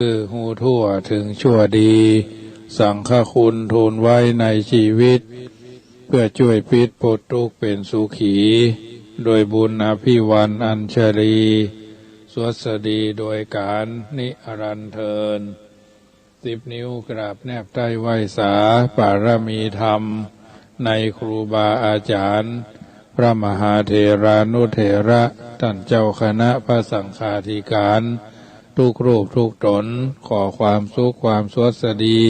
คือหูทั่วถึงชั่วดีสังฆคุณทูลไว้ในชีวิตเพื่อช่วยปิดปลดทุกข์เป็นสุขีโดยบุญอภิวันอัญชลีสวัสดีโดยการนิรันดร์เทิน10 นิ้วกราบแนบใต้ไหว้สาปารมีธรรมในครูบาอาจารย์พระมหาเถรานุเถระท่านเจ้าคณะพระสังฆาธิการทุกรูปทุกตนขอความสุขความสวัสดี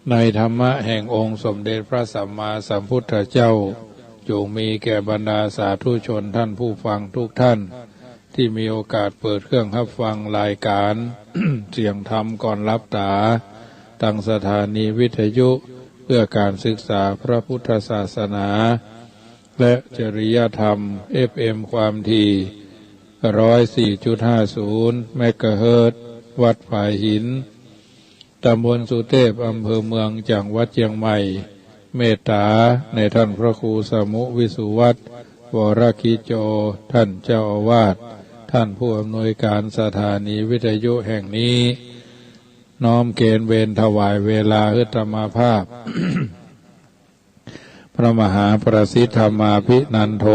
ในธรรมะแห่งองค์สมเด็จพระสัมมาสัมพุทธเจ้าจงมีแก่บรรดาสาธุชนท่านผู้ฟังทุกท่านที่มีโอกาสเปิดเครื่องรับฟังรายการ เสียงธรรมก่อนรับตาตั้งสถานีวิทยุเพื่อการศึกษาพระพุทธศาสนาและจริยธรรม FM ความถี่104.50 เมกะเฮิรตซ์วัดฝายหินตำบลสุเทพอำเภอเมืองจังหวัดเชียงใหม่เมตตาในท่านพระครูสมุวิสุวัตรวรกิโจท่านเจ้าอาวาสท่านผู้อำนวยการสถานีวิทยุแห่งนี้น้อมเกณฑ์เวรถวายเวลาฤธรรมภาพ พระมหาประสิทธธรรมาภินันโท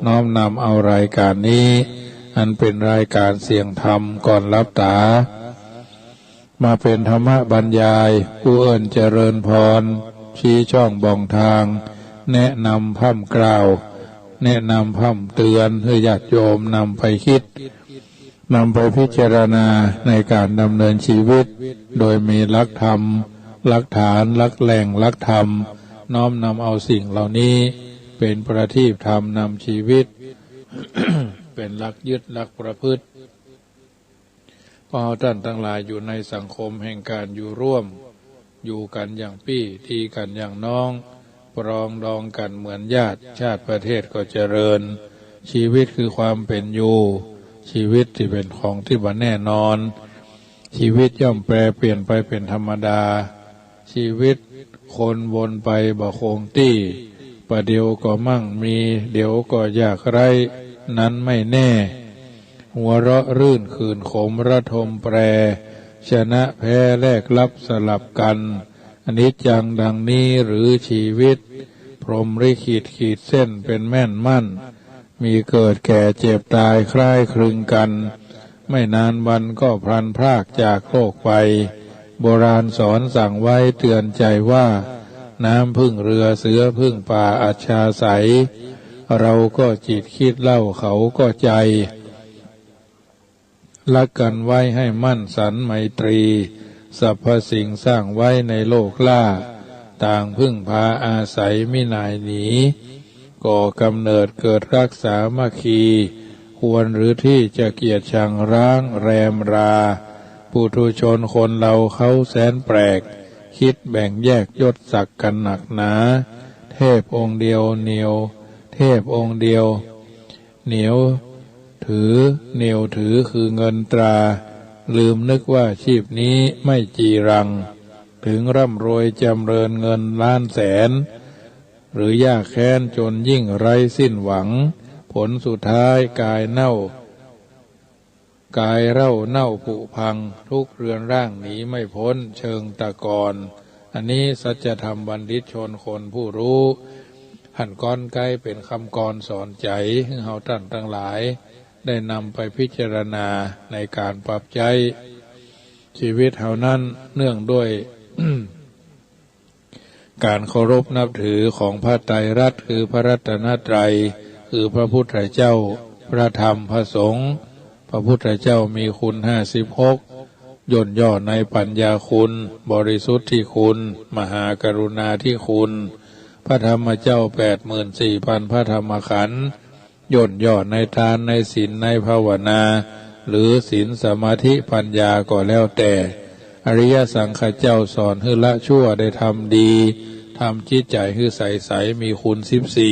น้อมนำเอารายการนี้อันเป็นรายการเสียงธรรมก่อนรับตามาเป็นธรรมบรรยายผู้เอิ้นเจริญพรชี้ช่องบ่องทางแนะนำพร่ำกล่าวแนะนำพร่ำเตือนให้ญาติโยมนำไปคิดนำไปพิจารณาในการดำเนินชีวิตโดยมีหลักธรรมหลักฐานหลักแหล่งหลักธรรมน้อมนำเอาสิ่งเหล่านี้เป็นประทีปธรรมนำชีวิต เป็นหลักยึดหลักประพฤติเพราะท่านทั้งหลายอยู่ในสังคมแห่งการอยู่ร่วมอยู่กันอย่างพี่ทีกันอย่างน้องปรองดองกันเหมือนญาติชาติประเทศก็เจริญชีวิตคือความเป็นอยู่ชีวิตที่เป็นของที่บ่แน่นอนชีวิตย่อมแปรเปลี่ยนไปเป็นธรรมดาชีวิตคนวนไปบ่คงที่ประเดี๋ยวก็มั่งมีเดี๋ยวก็ยากไร้นั้นไม่แน่หัวเราะรื่นขื่นขมระทมแปรชนะแพ้แลกลับสลับกันอนิจจังดังนี้หรือชีวิตพรหมลิขิตขีดเส้นเป็นแม่นมั่นมีเกิดแก่เจ็บตายคล้ายคลึงกันไม่นานวันก็พลันพรากจากโลกไปโบราณสอนสั่งไว้เตือนใจว่าน้ำพึ่งเรือเสือพึ่งป่าอัจฉาใสเราก็จิตคิดเล่าเขาก็ใจรักกันไว้ให้มั่นสันไมตรีสรรพสิ่งสร้างไว้ในโลกล่าต่างพึ่งพาอาศัยมินายหนีก่อกำเนิดเกิดรักษามัคคีควรหรือที่จะเกียรติชังร้างแรมราปุถุชนคนเราเขาแสนแปลกคิดแบ่งแยกยศศักดิ์กันหนักหนาเทพองค์เดียวเหนียวเทพองค์เดียวเหนียวถือเหนียวถือคือเงินตราลืมนึกว่าชีพนี้ไม่จีรังถึงร่ำรวยจำเริญเงินล้านแสนหรือยากแค้นจนยิ่งไร้สิ้นหวังผลสุดท้ายกายเน่ากายเร่าเน่าผุพังทุกเรือนร่างหนีไม่พ้นเชิงตะกอนอันนี้สัจธรรมบัณฑิตชนคนผู้รู้หันก้อนไกลเป็นคำกรสอนใจให้เฮาท่านทั้งหลายได้นำไปพิจารณาในการปรับใจชีวิตเฮานั้นเนื่องด้วย การเคารพนับถือของพระไตรรัตน์คือพระรัตนตรัยคือพระพุทธเจ้าพระธรรมพระสงฆ์พระพุทธเจ้ามีคุณ56ย่นย่อในปัญญาคุณบริสุทธิคุณมหากรุณาธิคุณพระธรรมเจ้า 84,000 พระธรรมขันธ์ย่นย่อในทานในศีลในภาวนาหรือศีลสมาธิปัญญาก็แล้วแต่อริยสังฆเจ้าสอนให้ละชั่วได้ทำดีทำจิตใจให้ใสๆมีคุณ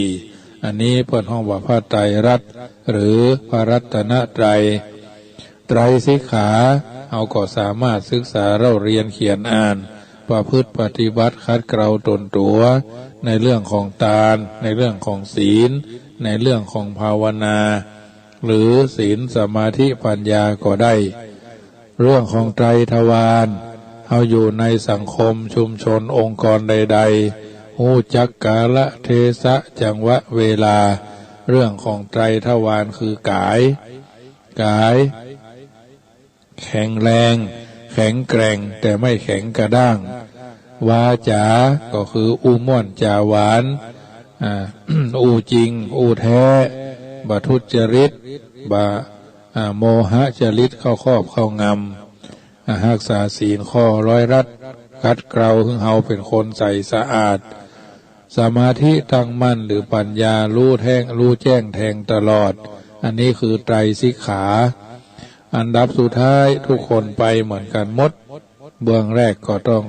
14อันนี้เปิดห้องว่าพระไตรรัตน์หรือพระรัตนตรัยไตรสิกขาเราก็สามารถศึกษาเล่าเรียนเขียนอ่านประพฤติปฏิบัติคัดเกลาตนตัวในเรื่องของทานในเรื่องของศีลในเรื่องของภาวนาหรือศีลสมาธิปัญญาก็ได้ เรื่องของไตรทวารเอาอยู่ในสังคมชุมชนองค์กรใดๆหูจักกาลเทศะจังหวะเวลาเรื่องของไตรทวารคือกายแข็งแรงแข็งแกร่งแต่ไม่แข็งกระด้างวาจาก็คืออู้ม่วนจาหวานอู้จริงอู้แท้บะทุจริตบะโมหะจริตเข้าครอบเข้างำรักษาศีลข้อร้อยรัดคัดเกลาให้เฮาเป็นคนใสสะอาดสมาธิตั้งมั่นหรือปัญญารู้แจ้งแทงตลอดอันนี้คือไตรสิกขาอันดับสุดท้ายทุกคนไปเหมือนกันหมดเบื้องแรกก็ต้อง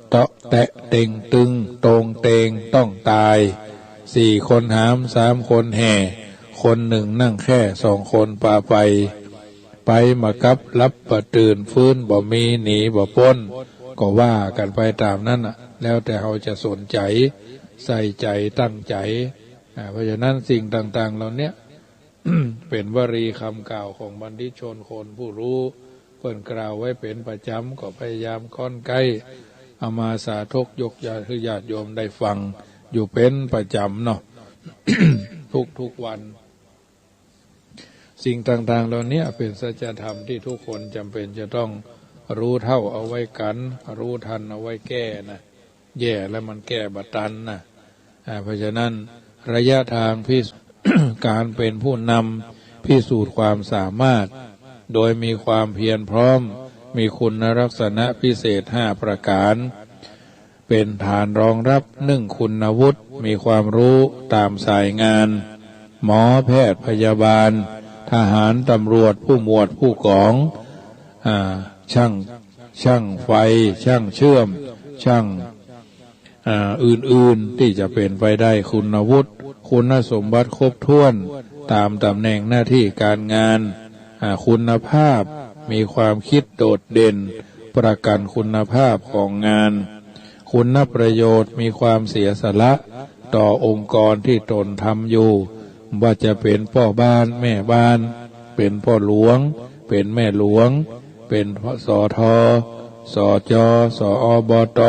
เตาะแตะเต็งตึงตรงเตงต้องตาย4 คนหาม3 คนแห่คนหนึ่งนั่งแค่2 คนพาไปมากับรับประตื่นฟื้นบ่มีหนีบ่พ้นก็ว่ากันไปตามนั้นแล้วแต่เราจะสนใจใส่ใจตั้งใจเพราะฉะนั้นสิ่งต่างๆเหล่านี้ เป็นวลีคำกล่าวของบัณฑิตชนคนผู้รู้เพิ่นกล่าวไว้เป็นประจำก็พยายามค่อนใกล้เอามาสาธกยกญาติโยมได้ฟังอยู่เป็นประจำเนาะ ทุกวันสิ่งต่างๆเหล่านี้เป็นสัจธรรมที่ทุกคนจำเป็นจะต้องรู้เท่าเอาไว้กันรู้ทันเอาไว้แก้นะแย่แล้วมันแก้บัตันนะเพราะฉะนั้นระยะทางการเป็นผู้นำพิสูจน์ความสามารถโดยมีความเพียรพร้อมมีคุณลักษณะพิเศษ5 ประการเป็นฐานรองรับ1 คุณวุฒิมีความรู้ตามสายงานหมอแพทย์พยาบาลทหารตำรวจผู้หมวดผู้กองช่างไฟช่างเชื่อมช่างอื่นๆที่จะเป็นไปได้คุณวุฒิคุณสมบัติครบถ้วนตามตำแหน่งหน้าที่การงานคุณภาพมีความคิดโดดเด่นประกันคุณภาพของงานคุณประโยชน์มีความเสียสละต่อองค์กรที่ตนทำอยู่ว่าจะเป็นพ่อบ้านแม่บ้านเป็นพ่อหลวงเป็นแม่หลวงเป็นสทสจสอบต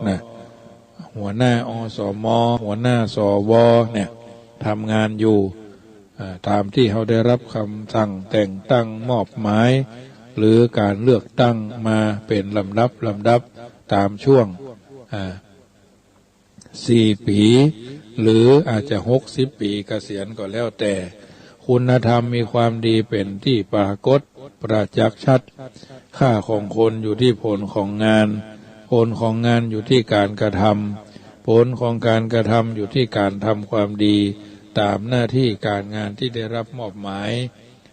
นะหัวหน้าอสมหัวหน้าสวเนี่ยทำงานอยู่ตามที่เขาได้รับคำสั่งแต่งตั้งมอบหมายหรือการเลือกตั้งมาเป็นลำดับตามช่วง4 ปีหรืออาจจะ60 ปีเกษียณก็แล้วแต่คุณธรรมมีความดีเป็นที่ปรากฏประจักษ์ชัดค่าของคนอยู่ที่ผลของงานผลของงานอยู่ที่การกระทำผลของการกระทำอยู่ที่การทำความดีตามหน้าที่การงานที่ได้รับมอบหมาย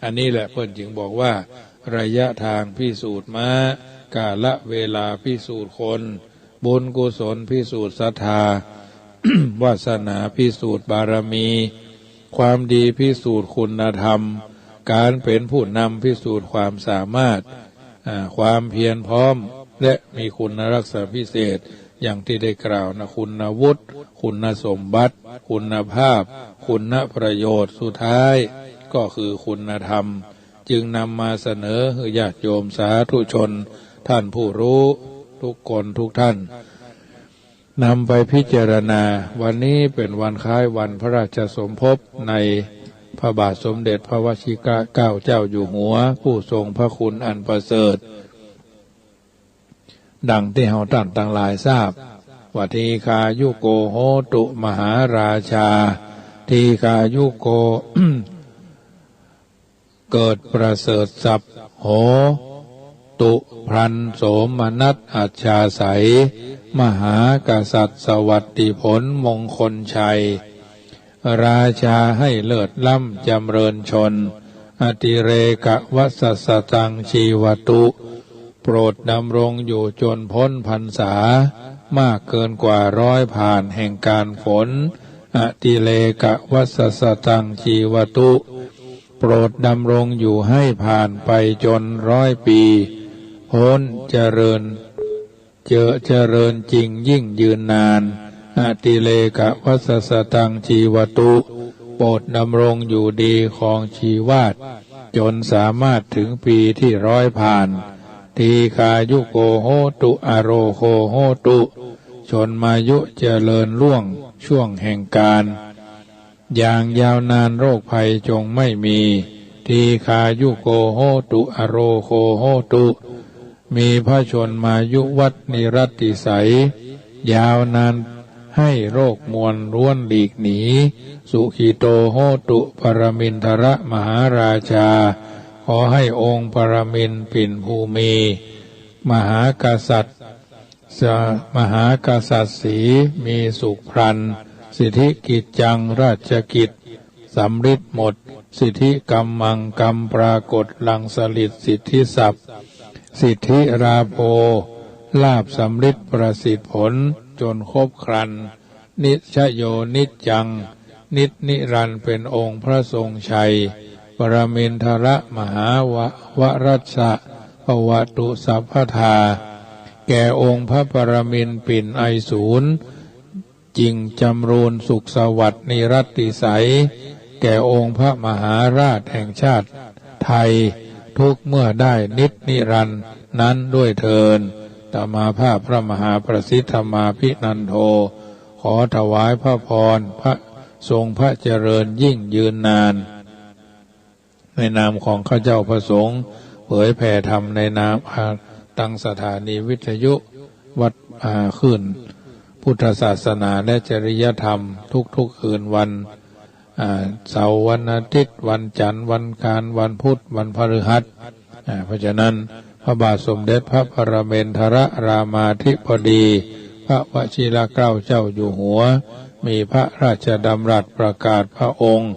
อันนี้แหละเพิ่นจึงบอกว่าระยะทางพิสูจน์ม้ากาลเวลาพิสูจน์คนบุญกุศลพิสูจน์ศรัทธา วาสนาพิสูจน์บารมีความดีพิสูจน์คุณธรรมการเป็นผู้นำพิสูจน์ความสามารถความเพียรพร้อมและมีคุณลักษณะพิเศษอย่างที่ได้กล่าวนะคุณวุฒิคุณสมบัติคุณภาพคุณประโยชน์สุดท้ายก็คือคุณธรรมจึงนำมาเสนอให้ญาติโยมสาธุชนท่านผู้รู้ทุกคนทุกท่านนำไปพิจารณาวันนี้เป็นวันคล้ายวันพระราชสมภพในพระบาทสมเด็จพระวชิรเกล้าเจ้าอยู่หัวผู้ทรงพระคุณอันประเสริฐดังที่เฮาท่านทั้งหลายทราบว่าทีฆายุโกโหตุมหาราชาทีฆายุโก เกิดประเสริฐศัพท์โหตุพรันโสมนัสอัจฉาไสยมหากษัตริย์สวัสดิผลมงคลชัยราชาให้เลิศล้ำจำเริญชนอติเรกวัสสตังชีวตุโปรดดำรงอยู่จนพ้นพรรษามากเกินกว่า100 ผ่านแห่งการฝนอติเลกวัสสตังชีวตุโปรดดำรงอยู่ให้ผ่านไปจน100 ปีพ้นเจริญจริงยิ่งยืนนานอติเลกวัสสตังชีวตุโปรดดำรงอยู่ดีของชีวาตจนสามารถถึงปีที่100 ผ่าน ทีคายุโกโหตุอโรโคโหตุชนมายุเจริญล่วงช่วงแห่งการอย่างยาวนานโรคภัยจงไม่มีทีคายุโกโหตุอโรโคโหตุมีพระชนมายุวัดนิรัตติใสยาวนานให้โรคมวลร้วนหลีกหนีสุขิโตโหตุปรมินทรมหาราชาขอให้องค์ปรมินทร์ปิ่นภูมิมหากษัตริย์สีมีสุขพรันสิทธิกิจจังราชกิจสำฤทธิ์หมดสิทธิกรรมังกรรมปรากฏลังสลิดสิทธิศัพท์สิทธิราโภลาภสำฤทธิ์ประสิทธิผลจนครบครันนิชโยนิจจังนิจนิรันดร์เป็นองค์พระทรงชัยปรมินทรมหาวรัสสะภวตุสัพพทาแก่องค์พระปรมินทร์ปิ่นไอศูนย์จริงจำรูนสุขสวัสดิ์นิรัตติใสแก่องค์พระมหาราชแห่งชาติไทยทุกเมื่อได้นิจนิรันดร์นั้นด้วยเทินตมาภาพพระมหาประสิทธมาภินันโทขอถวายพระพรพระทรงพระเจริญยิ่งยืนนานในนามของข้าเจ้าพระสงฆ์เผยแผ่ธรรมในนามตั้งสถานีวิทยุวัดขึ้นพุทธศาสนาและจริยธรรมทุกคืนวันเสาร์วันอาทิตย์วันจันทร์วันอังคารวันพุธวันพฤหัสเพราะฉะนั้นพระบาทสมเด็จพระปรมินทรรามาธิบดีพระวชิรเกล้าเจ้าอยู่หัวมีพระราชดำรัสประกาศพระองค์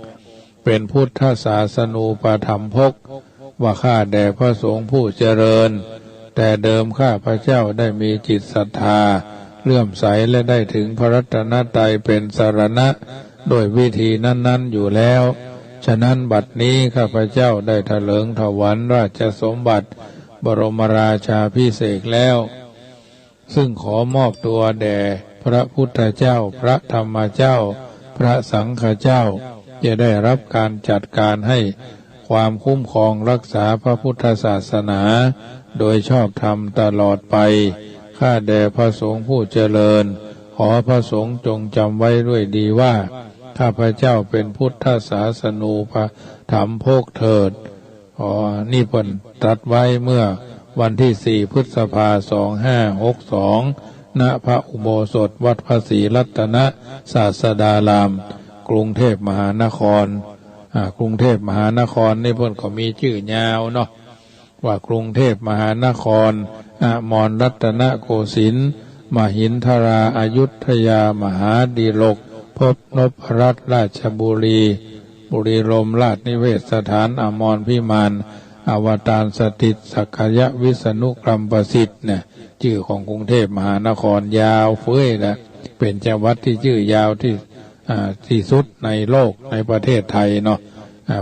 เป็นพุทธศาสนูปถัมภกว่าข้าแด่พระสงฆ์ผู้เจริญแต่เดิมข้าพระเจ้าได้มีจิตศรัทธาเลื่อมใสและได้ถึงพระรัตนตรัยเป็นสรณะโดยวิธีนั้นๆอยู่แล้วฉะนั้นบัดนี้ข้าพเจ้าได้ถลิงถวายราชสมบัติบรมราชาภิเษกแล้วซึ่งขอมอบตัวแด่พระพุทธเจ้าพระธรรมเจ้าพระสังฆเจ้าจะได้รับการจัดการให้ความคุ้มครองรักษาพระพุทธศาสนาโดยชอบธรรมตลอดไปข้าแด่พระสงฆ์ผู้เจริญขอพระสงฆ์จงจำไว้ด้วยดีว่าข้าพเจ้าเป็นพุทธศาสนูปถัมภกเถิดนี่เพิ่นตรัสไว้เมื่อวันที่4 พฤษภาคม 2562ณพระอุโบสถวัดพระศรีรัตนศาสดารามกรุงเทพมหานครกรุงเทพมหานครนี่เพิ่นก็มีชื่อยาวเนาะว่ากรุงเทพมหานครอมรรัตนโกสินทร์มหินทราอยุธยามหาดีลกพบนพรัตน์ราชบุรีบุรีรมย์ราชนิเวศสถานอมรพิมานอวตารสถิตสักยะวิษณุกรรมประสิทธิ์เนี่ยชื่อของกรุงเทพมหานครยาวเฟ้ยแหละเป็นจังหวัดที่ชื่อยาวที่สุดในโลกในประเทศไทยเนาะ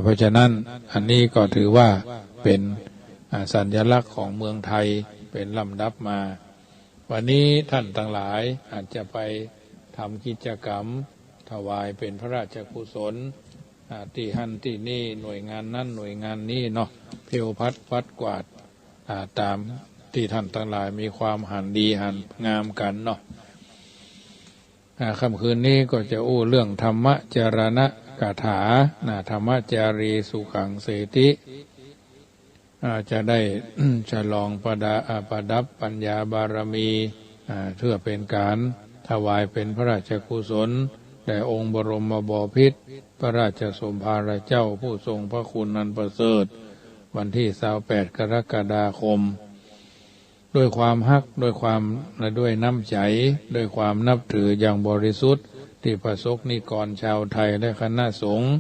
เพราะฉะนั้นอันนี้ก็ถือว่าเป็นสัญลักษณ์ของเมืองไทยเป็นลำดับมาวันนี้ท่านทั้งหลายอาจจะไปทำกิจกรรมถวายเป็นพระราชกุศลที่หันที่นี่หน่วยงานนั้นหน่วยงานนี้เนาะเพลพัดวัดกวาดตามที่ท่านทั้งหลายมีความหันดีหันงามกันเนาะค่ำคืนนี้ก็จะอู้เรื่องธรรมจรณะกถาธรรมจารีสุขังเสติจะได้ ฉลองประดับปัญญาบารมีเพื่อเป็นการถวายเป็นพระราชกุศลแด่องค์บรมบพิตรพระราชสมภารเจ้าผู้ทรงพระคุณอันประเสริฐวันที่28 กรกฎาคมด้วยความฮักด้วยน้ำใจด้วยความนับถืออย่างบริสุทธิ์ที่ประสบนิกรชาวไทยและคณะสงฆ์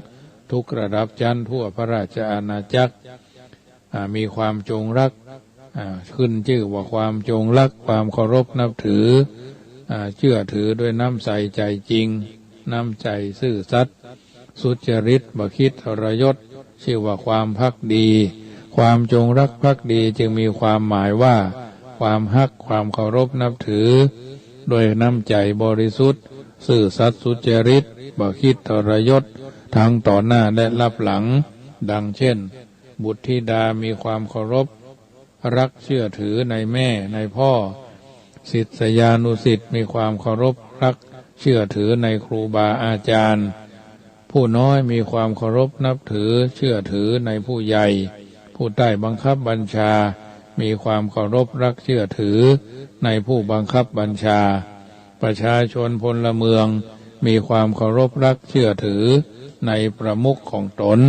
ทุกระดับชั้นทั่วพระราชอาณาจักรมีความจงรักขึ้นชื่อว่าความจงรักความเคารพนับถือเชื่อถือด้วยน้ำใสใจจริงน้ำใจซื่อสัตย์สุจริตบ่คิดทรยศชื่อว่าความภักดีความจงรักภักดีจึงมีความหมายว่าความฮักความเคารพนับถือโดยน้ำใจบริสุทธิ์ซื่อสัตย์สุจริตบ่คิดทรยศทั้งต่อหน้าและรับหลังดังเช่นบุตรธิดามีความเคารพ รักเชื่อถือในแม่ในพ่อศิษยานุศิษย์มีความเคารพรักเชื่อถือในครูบาอาจารย์ผู้น้อยมีความเคารพนับถือเชื่อถือในผู้ใหญ่ผู้ใต้บังคับบัญชามีความเคารพรักเชื่อถือในผู้บังคับบัญชาประชาชนพลเมืองมีความเคารพรักเชื่อถือในประมุขของตน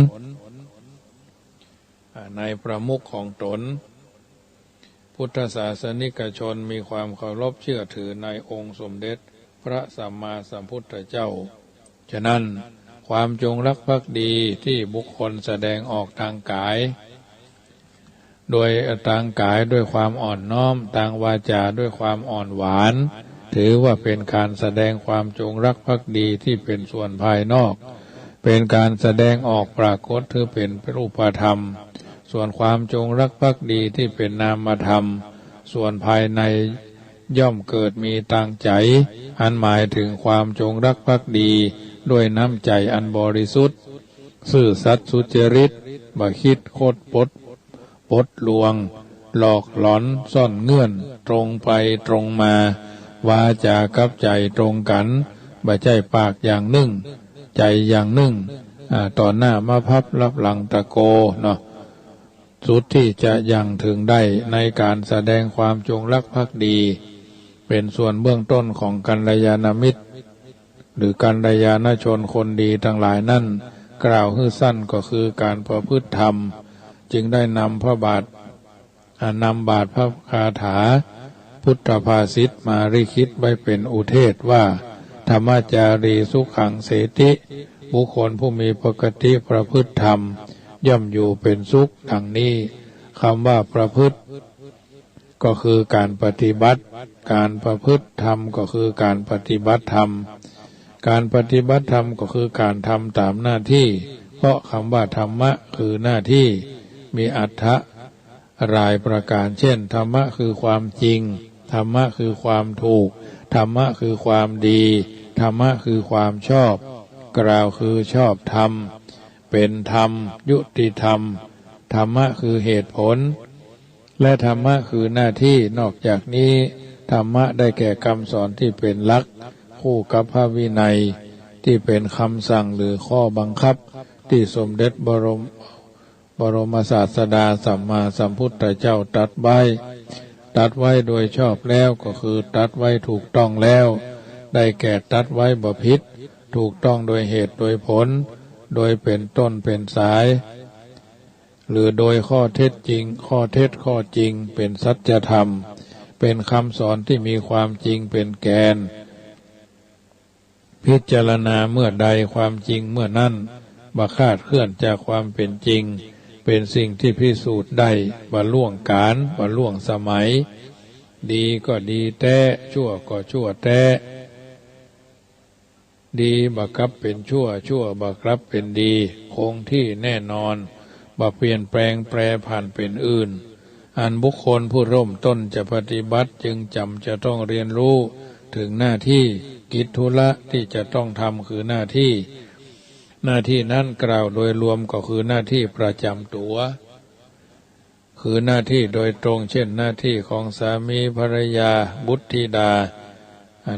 พุทธศาสนิกชนมีความเคารพเชื่อถือในองค์สมเด็จพระสัมมาสัมพุทธเจ้าฉะนั้นความจงรักภักดีที่บุคคลแสดงออกทางกายด้วยความอ่อนน้อมทางวาจาด้วยความอ่อนหวานถือว่าเป็นการแสดงความจงรักภักดีที่เป็นส่วนภายนอกเป็นการแสดงออกปรากฏถือเป็นรูปธรรมส่วนความจงรักภักดีที่เป็นนามธรรมส่วนภายในย่อมเกิดมีตั้งใจอันหมายถึงความจงรักภักดีด้วยน้ำใจอันบริสุทธิ์ซื่อสัตย์สุจริตบ่คิดคดปดลวงหลอกหลอนซ่อนเงื่อนตรงไปตรงมาวาจากับใจตรงกันบ่ใจปากอย่างหนึ่งใจอย่างหนึ่งต่อหน้ามาพับรับหลังตะโกเนาะสุดที่จะยังถึงได้ในการแสดงความจงรักภักดีเป็นส่วนเบื้องต้นของกัลยาณมิตรหรือกัลยาณชนคนดีทั้งหลายนั่นกล่าวให้สั้นก็คือการประพฤติธรรมจึงได้นำบาทพระคาถาพุทธภาษิตมาริคิดไว้เป็นอุเทศว่าธรรมจารีสุขังเสติบุคคลผู้มีปกติประพฤติธรรมย่อมอยู่เป็นสุขดังนี้คำว่าประพฤติก็คือการปฏิบัติการประพฤติธรรมก็คือการปฏิบัติธรรมการปฏิบัติธรรมก็คือการทำตามหน้าที่เพราะคำว่าธรรมะคือหน้าที่มีอรรถะรายประการเช่นธรรมะคือความจริงธรรมะคือความถูกธรรมะคือความดีธรรมะคือความชอบกล่าวคือชอบธรรมเป็นธรรมยุติธรรมธรรมะคือเหตุผลและธรรมะคือหน้าที่นอกจากนี้ธรรมะได้แก่คำสอนที่เป็นหลักคู่กับพระวินัยที่เป็นคำสั่งหรือข้อบังคับที่สมเด็จบรมศาสดาสัมมาสัมพุทธเจ้าตรัสไว้โดยชอบแล้วก็คือตรัสไว้ถูกต้องแล้วได้แก่ตรัสไว้บ่ผิดถูกต้องโดยเหตุโดยผลโดยเป็นต้นเป็นสายหรือโดยข้อเท็จจริงข้อจริงเป็นสัจธรรมเป็นคำสอนที่มีความจริงเป็นแกนพิจารณาเมื่อใดความจริงเมื่อนั้นบ่คลาดเคลื่อนจากความเป็นจริงเป็นสิ่งที่พิสูจน์ได้บ่ล่วงกาลบ่ล่วงสมัยดีก็ดีแท้ชั่วก็ชั่วแท้ดีบ่กลับเป็นชั่วบ่กลับเป็นดีคงที่แน่นอนบ่เปลี่ยนแปลงแปรผันเป็นอื่นอันบุคคลผู้เริ่มต้นจะปฏิบัติจึงจะต้องเรียนรู้ถึงหน้าที่กิจธุระที่จะต้องทำคือหน้าที่นั้นกล่าวโดยรวมก็คือหน้าที่ประจำตัวคือหน้าที่โดยตรงเช่นหน้าที่ของสามีภรรยาบุตรธิดา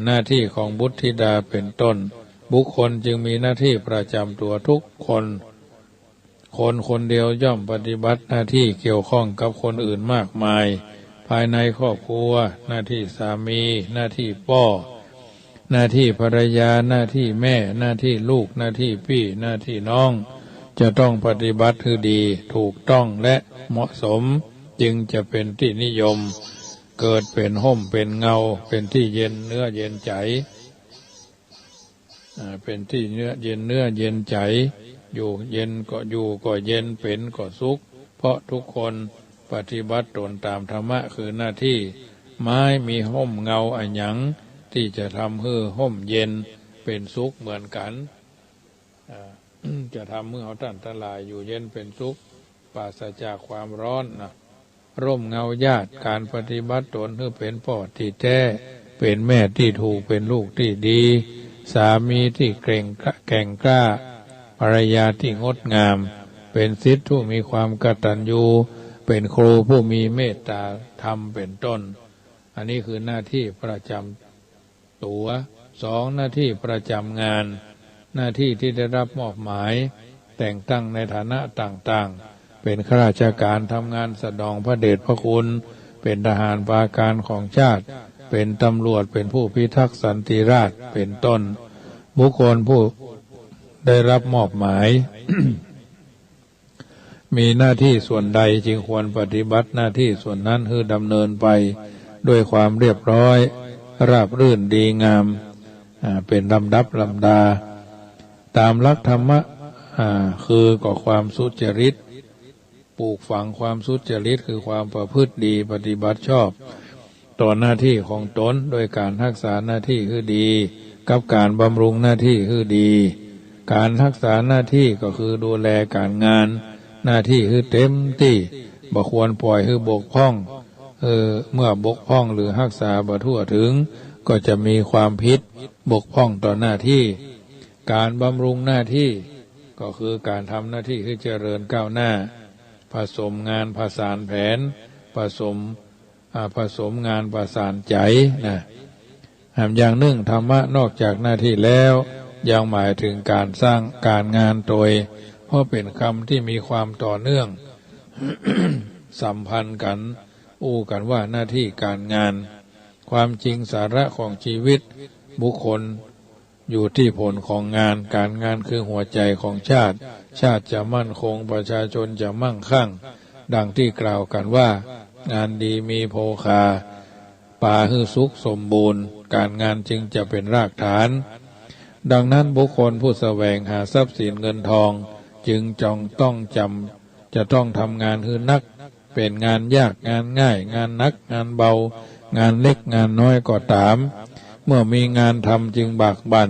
หน้าที่ของบุตรธิดาเป็นต้นบุคคลจึงมีหน้าที่ประจำตัวทุกคนคนเดียวย่อมปฏิบัติหน้าที่เกี่ยวข้องกับคนอื่นมากมายภายในครอบครัวหน้าที่สามีหน้าที่พ่อหน้าที่ภรรยาหน้าที่แม่หน้าที่ลูกหน้าที่พี่หน้าที่น้องจะต้องปฏิบัติให้ดีถูกต้องและเหมาะสมจึงจะเป็นที่นิยมเกิดเป็นห่มเป็นเงาเป็นที่เย็นเนื้อเย็นใจเป็นที่เนื้อเย็นใจอยู่เย็นก็อยู่ก็เย็นเป็นก็สุขเพราะทุกคนปฏิบัติตนตามธรรมะคือหน้าที่ไม้มีห่มเงาอันหยังที่จะทำให้ห่มเย็นเป็นสุขเหมือนกันจะทำให้เขาท่านทั้งหลายอยู่เย็นเป็นสุขปราศจากความร้อนนะร่มเงาญาติการปฏิบัติตนให้เป็นพ่อที่แท้เป็นแม่ที่ถูกเป็นลูกที่ดีสามีที่แกร่งกล้าภรรยาที่งดงามเป็นศิษย์ผู้มีความกตัญญู เป็นครูผู้มีเมตตาธรรมเป็นต้นอันนี้คือหน้าที่ประจำตัวสองหน้าที่ประจำงานหน้าที่ที่ได้รับมอบหมายแต่งตั้งในฐานะต่างๆเป็นข้าราชการทำงานสนองพระเดชพระคุณเป็นทหารปราการของชาติเป็นตำรวจเป็นผู้พิทักษ์สันติราษฎร์เป็นต้นบุคคลผู้ได้รับมอบหมาย มีหน้าที่ส่วนใดจึงควรปฏิบัติหน้าที่ส่วนนั้นให้ดำเนินไปด้วยความเรียบร้อยราบรื่นดีงามเป็นลำดับลำดาตามหลักธรรมะคือก่อความสุจริตปลูกฝังความสุจริตคือความประพฤติดีปฏิบัติชอบต่อหน้าที่ของตนโดยการรักษาหน้าที่คือดีกับการบำรุงหน้าที่คือดีการรักษาหน้าที่ก็คือดูแลการงานหน้าที่คือเต็มที่บ่ควรปล่อยให้บกพร่องเมื่อบกพร่องหรือรักษาบ่ทั่วถึงก็จะมีความผิดบกพร่องต่อหน้าที่การบำรุงหน้าที่ก็คือการทำหน้าที่คือเจริญก้าวหน้าผสมงานผสานแผนผสมงานประสานใจนะอย่างหนึ่งธรรมะนอกจากหน้าที่แล้วยังหมายถึงการสร้างการงานโดยเพราะเป็นคำที่มีความต่อเนื่อง สัมพันธ์กันอู้กันว่าหน้าที่การงานความจริงสาระของชีวิตบุคคลอยู่ที่ผลของงานการงานคือหัวใจของชาติชาติจะมั่นคงประชาชนจะมั่งคั่งดังที่กล่าวกันว่างานดีมีโภคาป่าฮือสุขสมบูรณ์การงานจึงจะเป็นรากฐานดังนั้นบุคคลผู้แสวงหาทรัพย์สินเงินทองจึงจะต้องทำงานคือนักเป็นงานยากงานง่ายงานนักงานเบางานเล็กงานน้อยก็ตามเมื่อมีงานทำจึงบากบั่น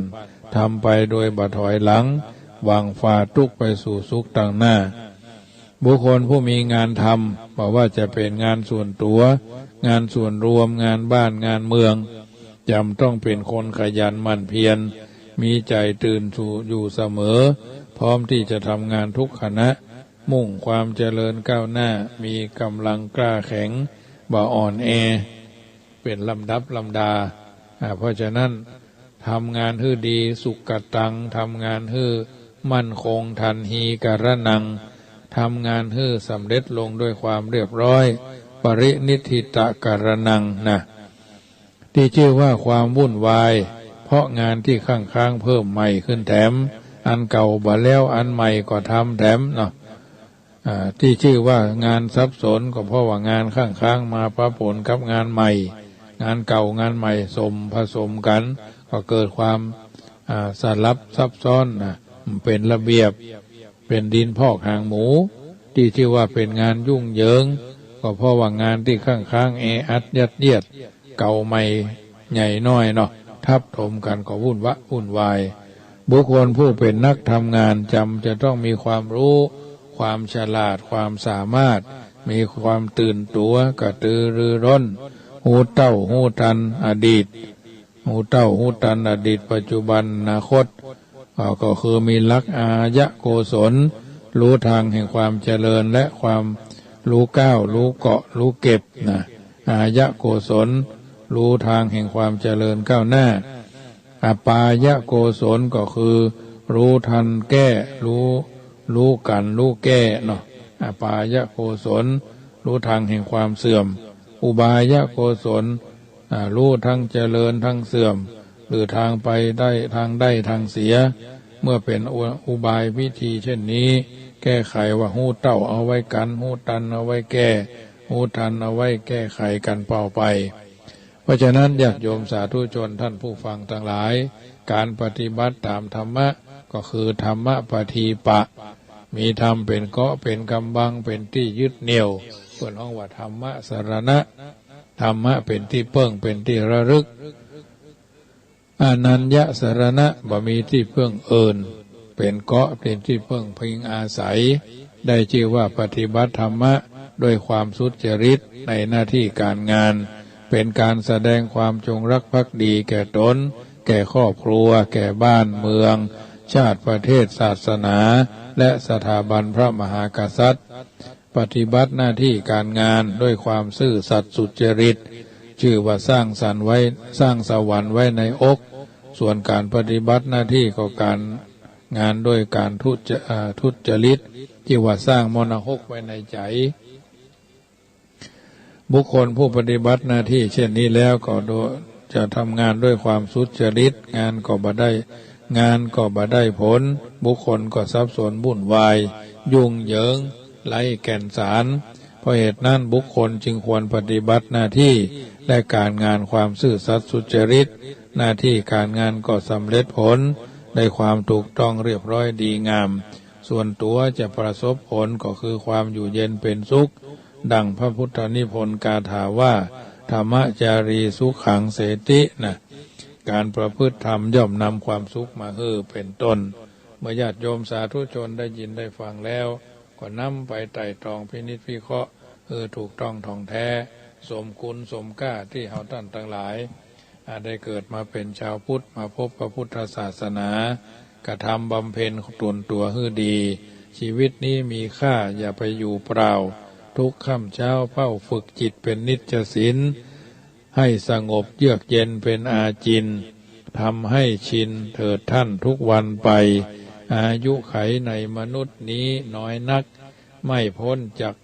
ทำไปโดยบ่ถอยหลังวางฝ่าทุกไปสู่สุขต่างหน้าบุคคลผู้มีงานทำบอกว่าจะเป็นงานส่วนตัวงานส่วนรวมงานบ้านงานเมืองจำต้องเป็นคนขยันหมั่นเพียรมีใจตื่นอยู่เสมอพร้อมที่จะทำงานทุกขณะมุ่งความเจริญก้าวหน้ามีกำลังกล้าแข็งบ่อ่อนแอเป็นลำดับลำดาเพราะฉะนั้นทำงานให้ดีสุกตังทำงานให้มั่นคงทันหีกรนังทำงานให้สำเร็จลงด้วยความเรียบร้อยปรินิทธิตะกรนังนะที่ชื่อว่าความวุ่นวายเพราะงานที่ข้างๆเพิ่มใหม่ขึ้นแถมอันเก่าบ่แล้วอันใหม่ก็ทำแถมเนาะที่ชื่อว่างานสับสนก็เพราะว่างานข้างๆมาปะปนกับงานใหม่งานเก่างานใหม่ผสมกันก็เกิดความสลับซับซ้อนเป็นระเบียบเป็นดินพอกหางหมูที่ชื่อว่าเป็นงานยุ่งเหยิงก็เพราะว่างานที่ข้างๆอัดยัดเยียดเก่าใหม่ใหญ่น้อยเนาะทับถมกันก็วุ่นวายบุคคลผู้เป็นนักทำงานจะต้องมีความรู้ความฉลาดความสามารถมีความตื่นตัวกระตือรือร้นหูเต้าหูทันอดีตหูเต้าหูทันอดีตปัจจุบันอนาคตก็คือมีลักอายะโกศลรู้ทางแห่งความเจริญและความรู้ก้าวรู้เกาะรู้เก็บนะอายะโกศลรู้ทางแห่งความเจริญก้าวหน้าอปายะโกศลก็คือรู้ทันแก้รู้กันรู้แก้เนาะอปายะโกศลรู้ทางแห่งความเสื่อมอุบายะโกศลรู้ทั้งเจริญทั้งเสื่อมหรือทางไปได้ทางได้ทางเสียเมื่อเป็นอุบายวิธีเช่นนี้แก้ไขว่าหูเต้าเอาไว้กันหูตันเอาไว้แก้หูทันเอาไว้แก้ไขกันเป่าไปเพราะฉะนั้นญาติโยมสาธุชนท่านผู้ฟังทั้งหลายการปฏิบัติตามธรรมะก็คือธรรมะปฏิปะมีธรรมเป็นเกาะเป็นกำบังเป็นที่ยึดเหนี่ยวเพื่อนห้องว่าธรรมะสรณะธรรมะเป็นที่เพิ่งเป็นที่ระลึกอนัญญสรณะบ่มีที่เพิ่งเอิญเป็นเกาะเป็นที่เพิ่งพิงอาศัยได้ชื่อว่าปฏิบัติธรรมะด้วยความสุจริตในหน้าที่การงานเป็นการแสดงความจงรักภักดีแก่ตนแก่ครอบครัวแก่บ้านเมืองชาติประเทศศาสนาและสถาบันพระมหากษัตริย์ ปฏิบัติหน้าที่การงานด้วยความซื่อสัตย์สุจริตชื่อว่าสร้างสรรค์ไว้สร้างสวรรค์ไว้ในอกส่วนการปฏิบัติหน้าที่ก็การงานด้วยการทุจริตที่ว่าสร้างมรหกไว้ในใจบุคคลผู้ปฏิบัติหน้าที่เช่นนี้แล้วก็จะทำงานด้วยความสุจริตงานก็บ่ได้ผลบุคคลก็สับสนวุ่นวายยุ่งเหยิงไร้แก่นสารเพราะเหตุนั้นบุคคลจึงควรปฏิบัติหน้าที่และการงานความซื่อสัตย์สุจริตหน้าที่การงานก็สำเร็จผลได้ความถูกต้องเรียบร้อยดีงามส่วนตัวจะประสบผลก็คือความอยู่เย็นเป็นสุขดังพระพุทธนิพนธ์กาถาว่าธรรมจารีสุขังเสตินะการประพฤติธรรมย่อมนำความสุขมาให้เป็นต้นเมื่อญาติโยมสาธุชนได้ยินได้ฟังแล้วก็นำไปไต่ตรองพินิจพิเคราะห์ถูกต้องท่องแท้สมคุณสมค่าที่เฮาท่านทั้งหลายได้เกิดมาเป็นชาวพุทธมาพบพระพุทธศาสนากระทำบำเพ็ญตัวให้ดีชีวิตนี้มีค่าอย่าไปอยู่เปล่าทุกค่ำเช้าเฝ้าฝึกจิตเป็นนิจศีลให้สงบเยือกเย็นเป็นอาจินทำให้ชินเถิดท่านทุกวันไปอายุไขในมนุษย์นี้น้อยนักไม่พ้นจาก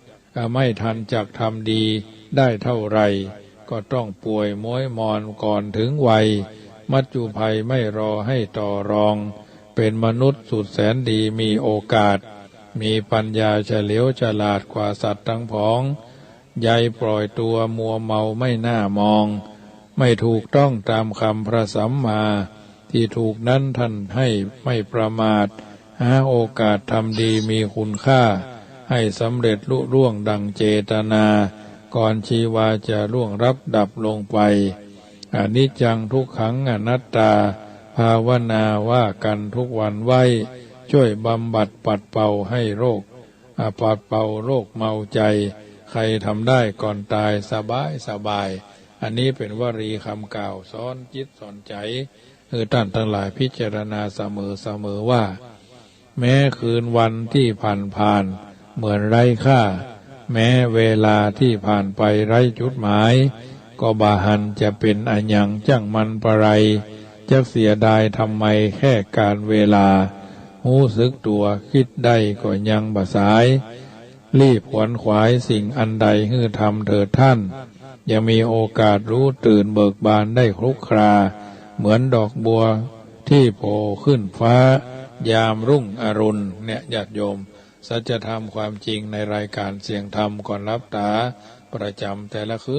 ไม่ทันจากทำดีได้เท่าไรก็ต้องป่วยม้อยมอนก่อนถึงวัยมัจจุภัยไม่รอให้ต่อรองเป็นมนุษย์สุดแสนดีมีโอกาสมีปัญญาเฉลียวฉลาดกว่าสัตว์ทั้งผองใยปล่อยตัวมัวเมาไม่น่ามองไม่ถูกต้องตามคำพระสัมมาที่ถูกนั้นท่านให้ไม่ประมาทหาโอกาสทำดีมีคุณค่าให้สำเร็จลุล่วงดังเจตนาก่อนชีวาจะล่วงรับดับลงไปอนิจจังทุกขังอนัตตาภาวนาว่ากันทุกวันไว้ช่วยบำบัดปัดเป่าให้ปัดเป่าโรคเมาใจใครทำได้ก่อนตายสบายอันนี้เป็นวลีคำกล่าวสอนจิตสอนใจท่านทั้งหลายพิจารณาเสมอว่าแม้คืนวันที่ผ่านเหมือนไร้ค่าแม้เวลาที่ผ่านไปไร้จุดหมายก็บาหันจะเป็นอันยังจั่งมันปะไรจะเสียดายทำไมแค่การเวลารู้สึกตัวคิดได้ก็ยังบ่สายรีบขวนขวายสิ่งอันใดให้ทำเถิดท่านยังมีโอกาสรู้ตื่นเบิกบานได้คลุกคราเหมือนดอกบัวที่โผล่ขึ้นฟ้ายามรุ่งอรุณเนี่ยญาติโยมสัจธรรมความจริงในรายการเสียงธรรมก่อนรับตาประจำแต่ละคื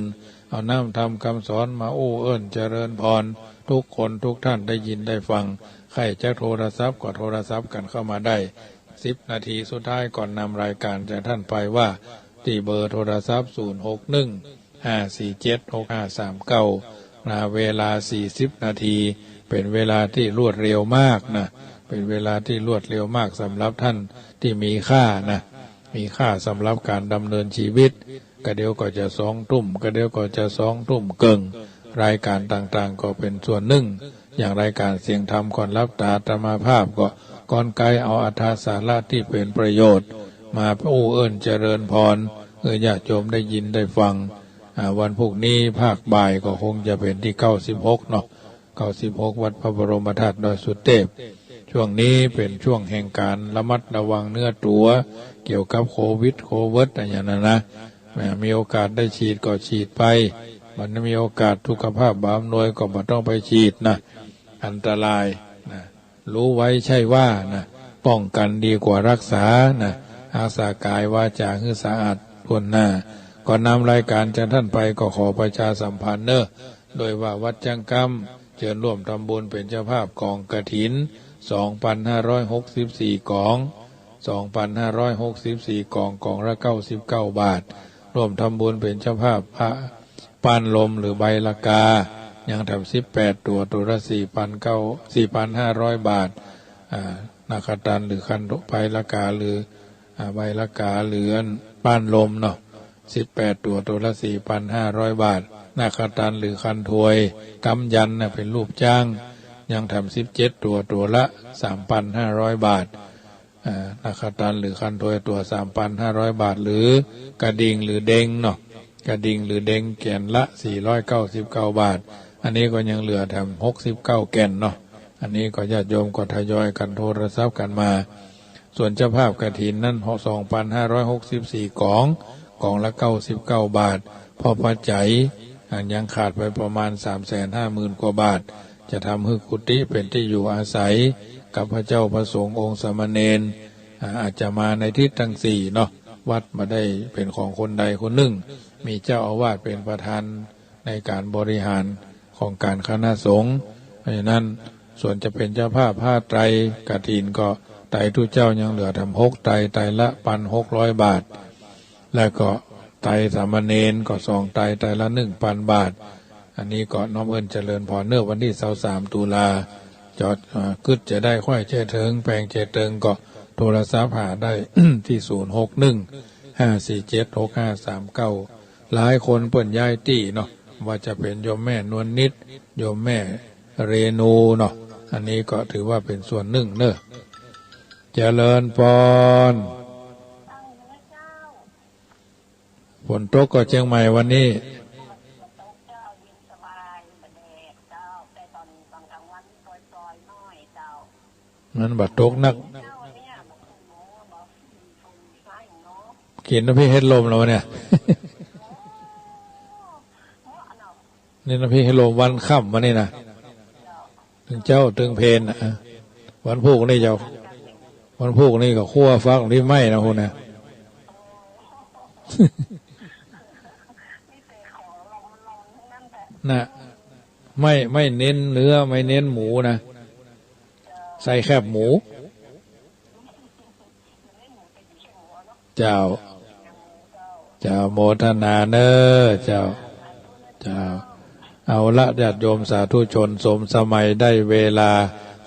นเอาน้ำธรรมคำสอนมาโอ้เอิ้นเจริญพรทุกคนทุกท่านได้ยินได้ฟังใครจะโทรศัพท์ก็โทรศัพท์กันเข้ามาได้10 นาทีสุดท้ายก่อนนำรายการจากท่านไปว่าที่เบอร์โทรศัพท์0615476539เวลา40 นาทีเป็นเวลาที่รวดเร็วมากนะเป็นเวลาที่รวดเร็วมากสำหรับท่านที่มีค่านะมีค่าสำหรับการดำเนินชีวิตก็เดี๋ยวก็จะ2 ทุ่มก็เดี๋ยวก็จะ2 ทุ่มเกิงรายการต่างๆก็เป็นส่วนหนึ่งอย่างรายการเสียงธรรมก่อนรับตาธรรมภาพก็ก่อนไกลเอาอรรถสาระที่เป็นประโยชน์มาอู้เอิ้นเจริญพรญาติโยมได้ยินได้ฟังวันพรุ่งนี้ภาคบ่ายก็คงจะเป็นที่96เนาะ96วัดพระบรมธาตุดอยสุเทพช่วงนี้เป็นช่วงแห่งการระมัดระวังเนื้อตัวเกี่ยวกับโควิดอย่างนั้นนะมีโอกาสได้ฉีดก็ฉีดไปมันมีโอกาสสุขภาพบำรุงก็บ่ต้องไปฉีดนะอันตรายนะรู้ไว้ใช่ว่านะป้องกันดีกว่ารักษานะรักษากายวาจาให้สะอาดทั่วหน้าก่อนนำรายการจากท่านไปก็ขอประชาสัมพันธ์โดยว่าวัดจังกำเชิญร่วมทำบุญเป็นเจ้าภาพกองกฐิน2,564 กอง2,564 กองละ99 บาทร่วมทำบุญเป็นเจ้าภาพพระปานลมหรือใบละกายังทำ18 ตัวละ4,500 บาทนาคตันหรือคันใบละกาหรือใบละกาหรือปานลมเนาะ18 ตัวละ4,500 บาทนาคตันหรือคันถวยกำยันเป็นรูปจ้างยังทำ17 ตัวละ 3,500 บาท นาคาตันหรือคันโทยตัว 3,500 บาทหรือกระดิ่งหรือเด้งเนาะกระดิ่งหรือเด้งแก่นละ499 บาทอันนี้ก็ยังเหลือแถม69 แก่นเนาะอันนี้ก็ญาติโยมก็ทยอยกันโทรศัพท์กันมาส่วนเจ้าภาพกฐินนั้น 2,564 กล่องละ99 บาทพอปัจจัยยังขาดไปประมาณ 350,000 กว่าบาทจะทำให้กุฏิเป็นที่อยู่อาศัยกับพระเจ้าพระสงฆ์องค์สามเณรอาจจะมาในทิศทั้งสี่เนาะวัดมาได้เป็นของคนใดคนหนึ่งมีเจ้าอาวาสเป็นประธานในการบริหารของการคณะสงฆ์เพราะฉะนั้นส่วนจะเป็นเจ้าภาพผ้าไตรกฐินก็ไตรทุเจ้ายังเหลือทำ6 ไตรละ 1,600 บาทแล้วก็ไตรสามเณรก็2 ไตรละ 1,000 บาทอันนี้ก็น้อมเอิญเจริญพรเนื้อวันที่23 ตุลาจอดกึดจะได้ค่อยเจเถิงแปลงเจเถิงก็โทรศัพท์หาได้ ที่061-547-6539หลายคนเปิ่นย้ายตี้เนาะว่าจะเป็นโยมแม่นวลนิดโยมแม่เรนูเนาะอันนี้ก็ถือว่าเป็นส่วนหนึ่งเนอะเจริญพรฝนตกก็เชียงใหม่วันนี้มันบัดตกนักกินน้ำพริกเฮ็ดลมแล้วเนี่ย นี่น้ำพริกเฮ็ดลมวันค่ำวันนี้นะถึงเจ้าถึงเพนวันพุกนี่เจ้าวันพุกนี่ก็คั่วฟักที่ไหม้นะคุณนะ น่ะไม่เน้นเนื้อไม่เน้นหมูนะใส่แคบหมูเจ้าโมทนาเนอเจ้าเอาละญาติโยมสาธุชนสมสมัยได้เวลา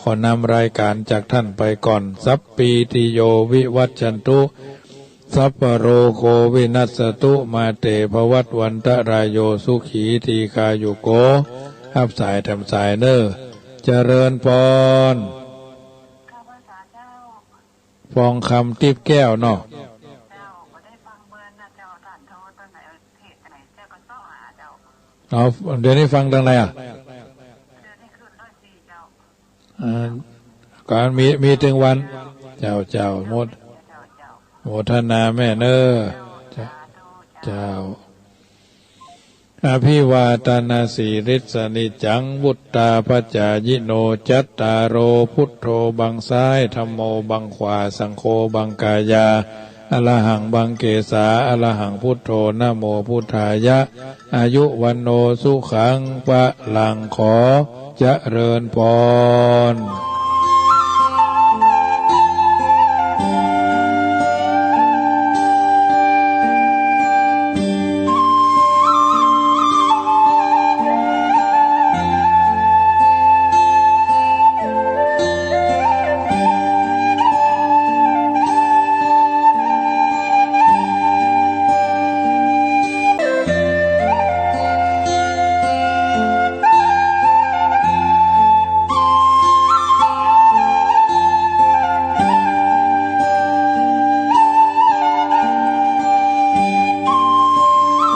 ขอนำรายการจากท่านไปก่อนสัพปีติโยวิวัชชันตุสัพพโรโควินัสตุมาเตภวัตวันตรายโยสุขีทีคายุโกหับสายทำสายเนอเจริญพรฟองคำติ๊บแก้วเนาะเอาเดี๋ยวนี้ฟังดังไหนการมีถึงวันเจ้าโมทนาแม่เนอเจ้าอภิวาทนาสีริสนิจังวุตตาปัจจายโนจัตตารโอพุทโธบังซ้ายธัมโมบังขวาสังโฆบังกายาอรหังบังเกสาอรหังพุทโธนะโมพุทธายะอายุวันโนสุขังปะลังขอเจริญพร